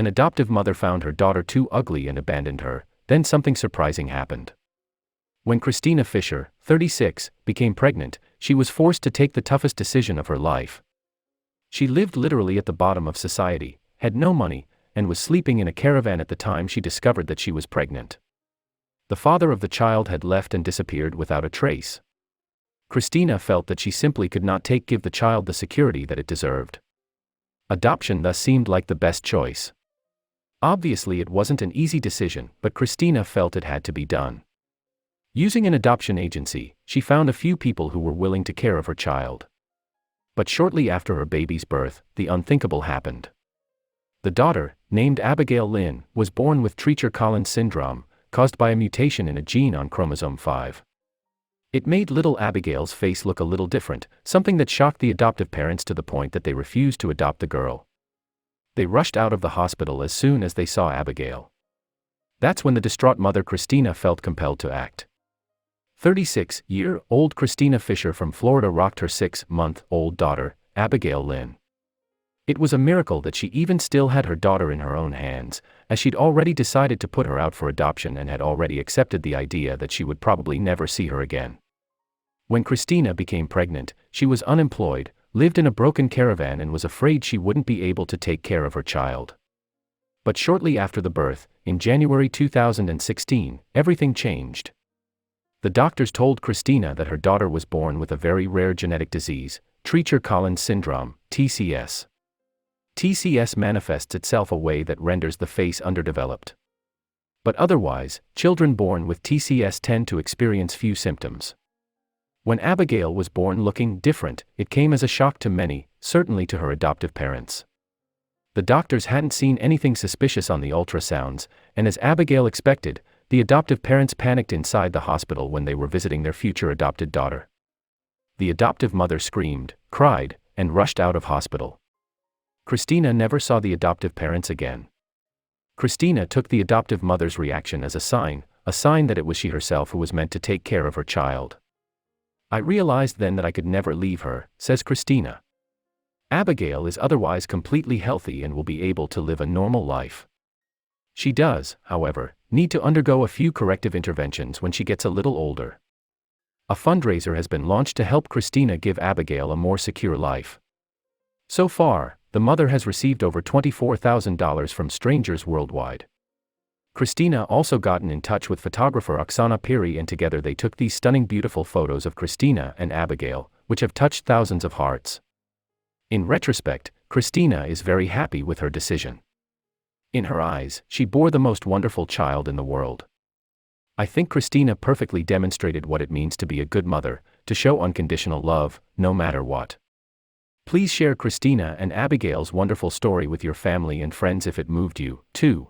An adoptive mother found her daughter too ugly and abandoned her. Then something surprising happened. When Christina Fisher, 36, became pregnant, she was forced to take the toughest decision of her life. She lived literally at the bottom of society, had no money, and was sleeping in a caravan at the time she discovered that she was pregnant. The father of the child had left and disappeared without a trace. Christina felt that she simply could not give the child the security that it deserved. Adoption thus seemed like the best choice. Obviously it wasn't an easy decision, but Christina felt it had to be done. Using an adoption agency, she found a few people who were willing to care of her child. But shortly after her baby's birth, the unthinkable happened. The daughter, named Abigail Lynn, was born with Treacher-Collins syndrome, caused by a mutation in a gene on chromosome 5. It made little Abigail's face look a little different, something that shocked the adoptive parents to the point that they refused to adopt the girl. They rushed out of the hospital as soon as they saw Abigail. That's when the distraught mother Christina felt compelled to act. 36-year-old Christina Fisher from Florida rocked her 6-month-old daughter, Abigail Lynn. It was a miracle that she even still had her daughter in her own hands, as she'd already decided to put her out for adoption and had already accepted the idea that she would probably never see her again. When Christina became pregnant, she was unemployed, lived in a broken caravan and was afraid she wouldn't be able to take care of her child. But shortly after the birth, in January 2016, everything changed. The doctors told Christina that her daughter was born with a very rare genetic disease, Treacher-Collins syndrome, TCS. TCS manifests itself a way that renders the face underdeveloped. But otherwise, children born with TCS tend to experience few symptoms. When Abigail was born looking different, it came as a shock to many, certainly to her adoptive parents. The doctors hadn't seen anything suspicious on the ultrasounds, and as Abigail expected, the adoptive parents panicked inside the hospital when they were visiting their future adopted daughter. The adoptive mother screamed, cried, and rushed out of hospital. Christina never saw the adoptive parents again. Christina took the adoptive mother's reaction as a sign that it was she herself who was meant to take care of her child. I realized then that I could never leave her, says Christina. Abigail is otherwise completely healthy and will be able to live a normal life. She does, however, need to undergo a few corrective interventions when she gets a little older. A fundraiser has been launched to help Christina give Abigail a more secure life. So far, the mother has received over $24,000 from strangers worldwide. Christina also gotten in touch with photographer Oksana Piri and together they took these stunning beautiful photos of Christina and Abigail, which have touched thousands of hearts. In retrospect, Christina is very happy with her decision. In her eyes, she bore the most wonderful child in the world. I think Christina perfectly demonstrated what it means to be a good mother, to show unconditional love, no matter what. Please share Christina and Abigail's wonderful story with your family and friends if it moved you, too.